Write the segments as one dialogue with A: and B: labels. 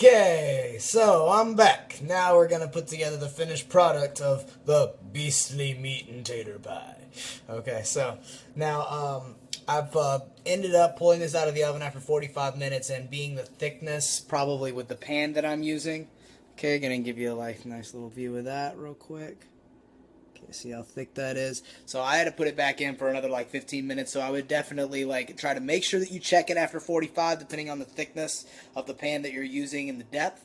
A: Okay, so I'm back. Now we're gonna put together the finished product of the beastly meat and tater pie. Okay, so now I've ended up pulling this out of the oven after 45 minutes, and being the thickness, probably with the pan that I'm using. Okay, gonna give you a nice little view of that real quick. Okay, see how thick that is? So I had to put it back in for another 15 minutes, so I would definitely try to make sure that you check it after 45, depending on the thickness of the pan that you're using and the depth.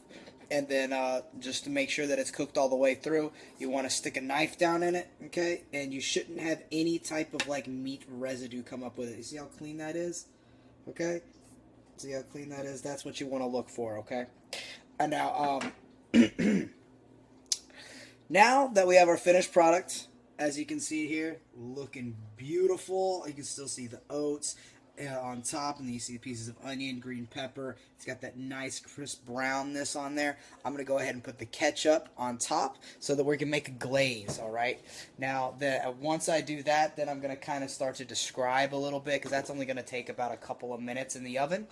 A: And then just to make sure that it's cooked all the way through, you want to stick a knife down in it, okay? And you shouldn't have any type of meat residue come up with it. You see how clean that is? Okay? See how clean that is? That's what you want to look for, okay? And now, now that we have our finished product, as you can see here, looking beautiful. You can still see the oats on top, and then you see the pieces of onion, green pepper. It's got that nice crisp brownness on there. I'm going to go ahead and put the ketchup on top so that we can make a glaze, all right? Now, once I do that, then I'm going to kind of start to describe a little bit, because that's only going to take about a couple of minutes in the oven.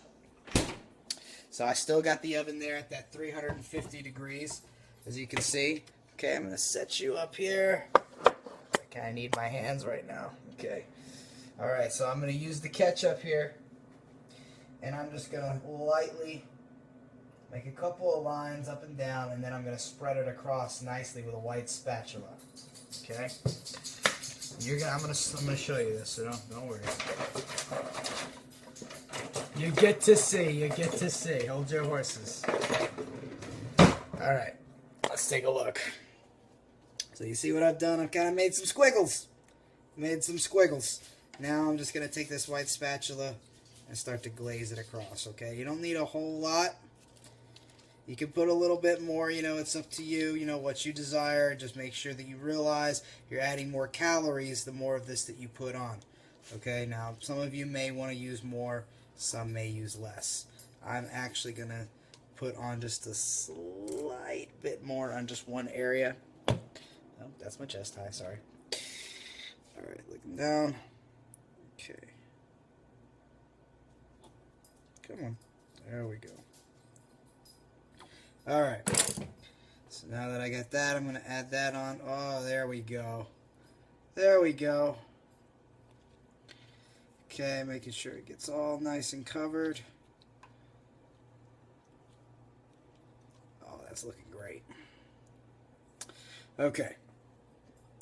A: So I still got the oven there at that 350 degrees, as you can see. Okay, I'm going to set you up here. I kind of need my hands right now. Okay. All right, so I'm going to use the ketchup here, and I'm just going to lightly make a couple of lines up and down, and then I'm going to spread it across nicely with a white spatula. Okay. I'm going to show you this, so don't worry. You get to see. You get to see. Hold your horses. All right. Let's take a look. So you see what I've done? I've kind of made some squiggles. Now I'm just going to take this white spatula and start to glaze it across, okay? You don't need a whole lot. You can put a little bit more, it's up to you, what you desire. Just make sure that you realize you're adding more calories the more of this that you put on, okay? Now, some of you may want to use more, some may use less. I'm actually going to put on just a slight bit more on just one area. Oh, that's my chest high, sorry. Alright, looking down. Okay. Come on. There we go. Alright. So now that I got that, I'm going to add that on. Oh, there we go. There we go. Okay, making sure it gets all nice and covered. Oh, that's looking great. Okay.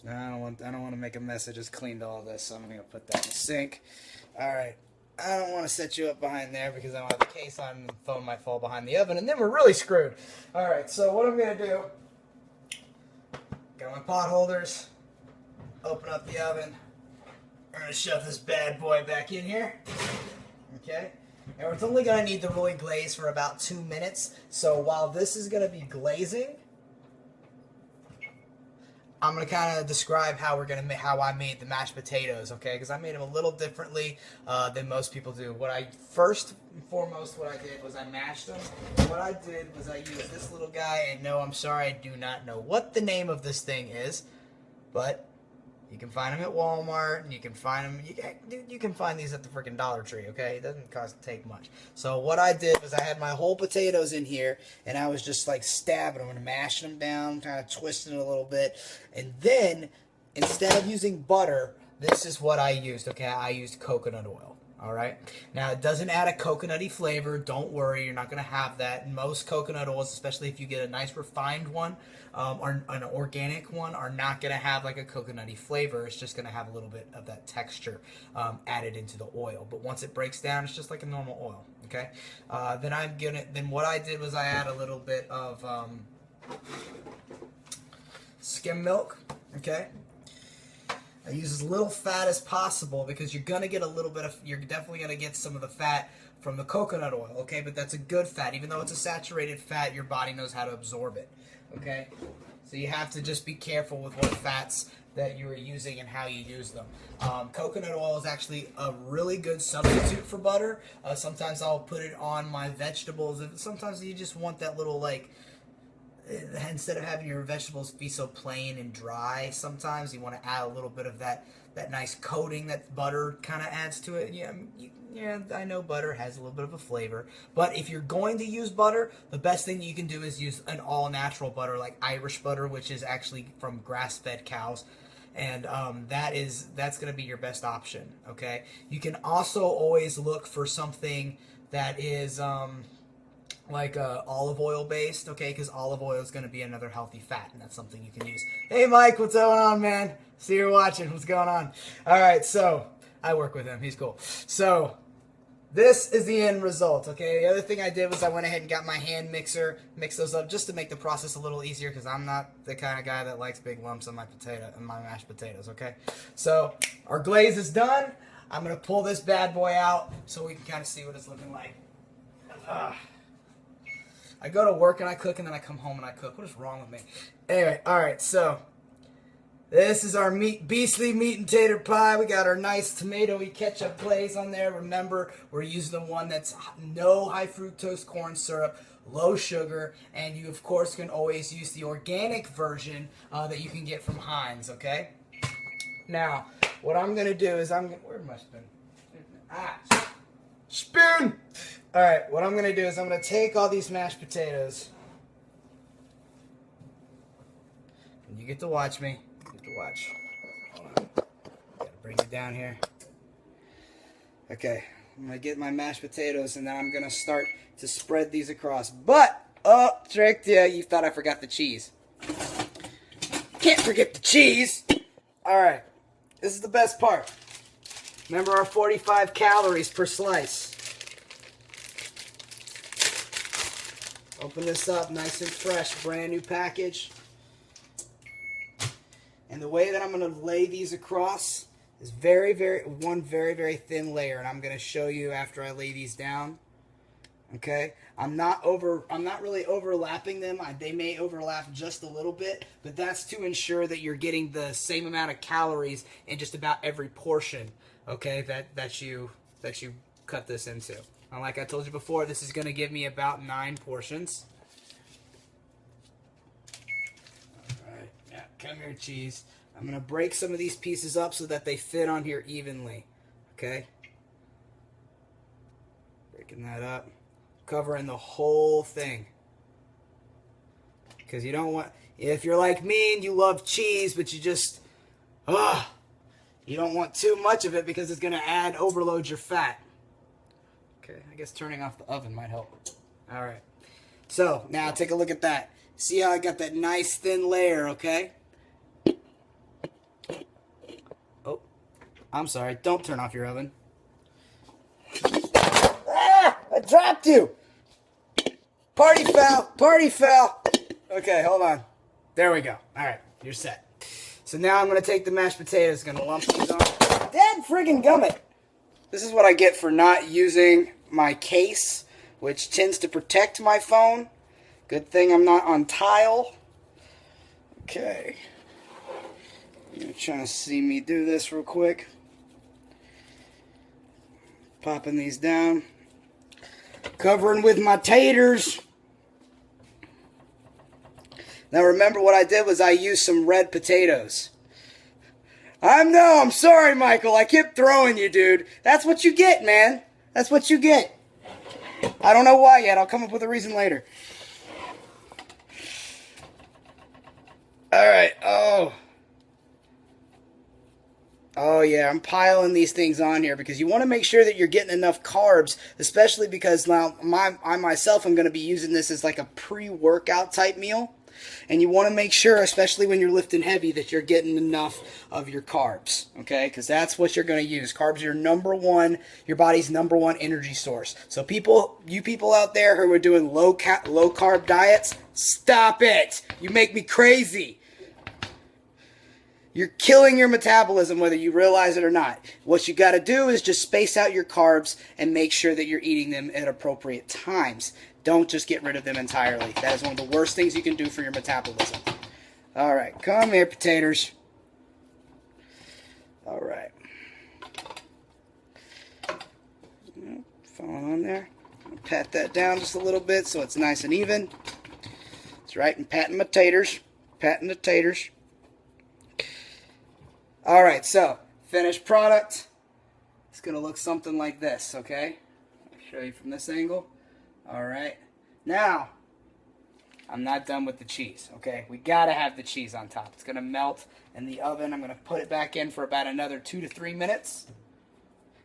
A: I don't want to make a mess. I just cleaned all this, so I'm going to put that in the sink. Alright. I don't want to set you up behind there because I don't have the case on and the phone might fall behind the oven, and then we're really screwed. Alright, so what I'm going to do, got my pot holders, open up the oven. We're going to shove this bad boy back in here. Okay? And we're only going to need the really glaze for about 2 minutes. So while this is going to be glazing, I'm going to kind of describe how I made the mashed potatoes, okay? Because I made them a little differently than most people do. First and foremost, what I did was I mashed them. What I did was I used this little guy, and no, I'm sorry, I do not know what the name of this thing is, but you can find them at Walmart, and you can find them. You can find these at the freaking Dollar Tree. Okay, it doesn't take much. So what I did was I had my whole potatoes in here, and I was just stabbing them and mashing them down, kind of twisting it a little bit, and then instead of using butter, this is what I used. Okay, I used coconut oil. All right. Now, it doesn't add a coconutty flavor. Don't worry, you're not going to have that. Most coconut oils, especially if you get a nice refined one or an organic one, are not going to have a coconutty flavor. It's just going to have a little bit of that texture added into the oil. But once it breaks down, it's just like a normal oil. Okay. Then what I did was I add a little bit of skim milk. Okay. I use as little fat as possible because you're definitely going to get some of the fat from the coconut oil, okay? But that's a good fat. Even though it's a saturated fat, your body knows how to absorb it, okay? So you have to just be careful with what fats that you are using and how you use them. Coconut oil is actually a really good substitute for butter. Sometimes I'll put it on my vegetables. Sometimes you just want that little, instead of having your vegetables be so plain and dry, sometimes you want to add a little bit of that nice coating that butter kind of adds to it. Yeah, yeah, I know butter has a little bit of a flavor, but if you're going to use butter, the best thing you can do is use an all-natural butter like Irish butter, which is actually from grass-fed cows. And that's going to be your best option, okay? You can also always look for something that is like olive oil based, okay? Because olive oil is going to be another healthy fat, and that's something you can use. Hey, Mike, what's going on, man? See you're watching. What's going on? All right, so I work with him. He's cool. So this is the end result, okay? The other thing I did was I went ahead and got my hand mixer, mixed those up just to make the process a little easier because I'm not the kind of guy that likes big lumps on my mashed potatoes, okay? So our glaze is done. I'm going to pull this bad boy out so we can kind of see what it's looking like. I go to work and I cook, and then I come home and I cook. What is wrong with me? Anyway, all right, so this is our beastly meat and tater pie. We got our nice tomatoey ketchup glaze on there. Remember, we're using the one that's no high fructose corn syrup, low sugar, and you, of course, can always use the organic version that you can get from Heinz, okay? Now, what I'm going to do is where's my spoon? Spoon! All right, what I'm going to do is I'm going to take all these mashed potatoes. And you get to watch me. You get to watch. Hold on. Got to bring it down here. Okay, I'm going to get my mashed potatoes, and then I'm going to start to spread these across. But, oh, tricked you. You thought I forgot the cheese. Can't forget the cheese. All right, this is the best part. Remember our 45 calories per slice. Open this up, nice and fresh, brand new package. And the way that I'm going to lay these across is one very thin layer, and I'm going to show you after I lay these down. Okay, I'm not really overlapping them. They may overlap just a little bit, but that's to ensure that you're getting the same amount of calories in just about every portion. Okay, that you cut this into. And like I told you before, this is going to give me about 9 portions. Alright, yeah, come here, cheese. I'm going to break some of these pieces up so that they fit on here evenly. Okay? Breaking that up. Covering the whole thing. Because you don't want... If you're like me and you love cheese, but you just... you don't want too much of it because it's going to overload your fat. Okay, I guess turning off the oven might help. All right. So, now take a look at that. See how I got that nice thin layer, okay? Oh, I'm sorry. Don't turn off your oven. Ah! I dropped you! Party foul! Party foul! Okay, hold on. There we go. All right, you're set. So now I'm going to take the mashed potatoes, going to lump these on. Dad friggin' gummit! This is what I get for not using my case, which tends to protect my phone. Good thing I'm not on tile. Okay. You're trying to see me do this real quick. Popping these down. Covering with my taters. Now remember what I did was I used some red potatoes. I'm sorry, Michael. I kept throwing you, dude. That's what you get, man. That's what you get. I don't know why yet. I'll come up with a reason later. All right. Oh, yeah. I'm piling these things on here because you want to make sure that you're getting enough carbs, especially because now I myself am going to be using this as like a pre-workout type meal. And you want to make sure, especially when you're lifting heavy, that you're getting enough of your carbs, okay? Because that's what you're going to use. Carbs are your body's number one energy source. So you people out there who are doing low carb diets, stop it. You make me crazy. You're killing your metabolism whether you realize it or not. What you got to do is just space out your carbs and make sure that you're eating them at appropriate times. Don't just get rid of them entirely. That is one of the worst things you can do for your metabolism. All right, come here, potatoes. All right. Falling on there. Pat that down just a little bit so it's nice and even. That's right, and patting my taters. Patting the taters. Alright, so, finished product. It's going to look something like this, okay? I'll show you from this angle. Alright. Now, I'm not done with the cheese, okay? We got to have the cheese on top. It's going to melt in the oven. I'm going to put it back in for about another 2 to 3 minutes.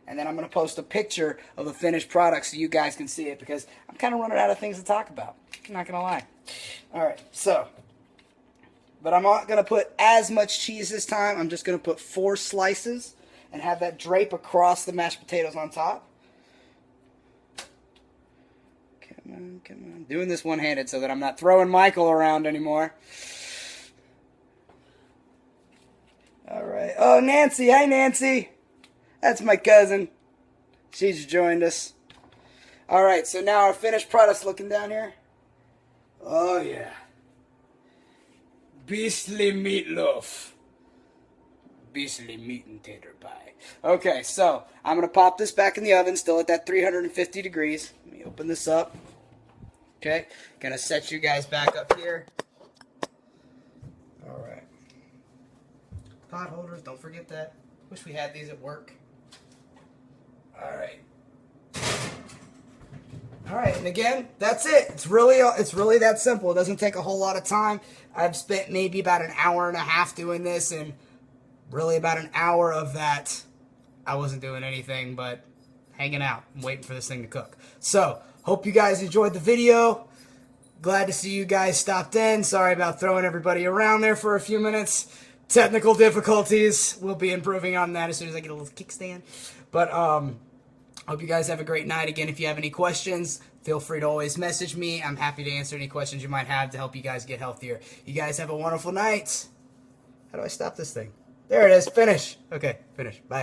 A: And then I'm going to post a picture of the finished product so you guys can see it, because I'm kind of running out of things to talk about. I'm not going to lie. Alright, so. But I'm not going to put as much cheese this time. I'm just going to put 4 slices and have that drape across the mashed potatoes on top. Come on, come on. Doing this one-handed so that I'm not throwing Michael around anymore. Alright. Oh, Nancy. Hi, Nancy. That's my cousin. She's joined us. Alright, so now our finished product's looking down here. Oh, yeah. Beastly meatloaf. Beastly meat and tater pie. Okay, so I'm going to pop this back in the oven, still at that 350 degrees. Let me open this up. Okay, going to set you guys back up here. Alright. Pot holders, don't forget that. Wish we had these at work. Alright. Alright, and again, that's it. It's really that simple. It doesn't take a whole lot of time. I've spent maybe about an hour and a half doing this, and really about an hour of that I wasn't doing anything but hanging out and waiting for this thing to cook. So, hope you guys enjoyed the video. Glad to see you guys stopped in. Sorry about throwing everybody around there for a few minutes. Technical difficulties. We'll be improving on that as soon as I get a little kickstand. But, hope you guys have a great night. Again, if you have any questions, feel free to always message me. I'm happy to answer any questions you might have to help you guys get healthier. You guys have a wonderful night. How do I stop this thing? There it is. Finish. Okay, finish. Bye.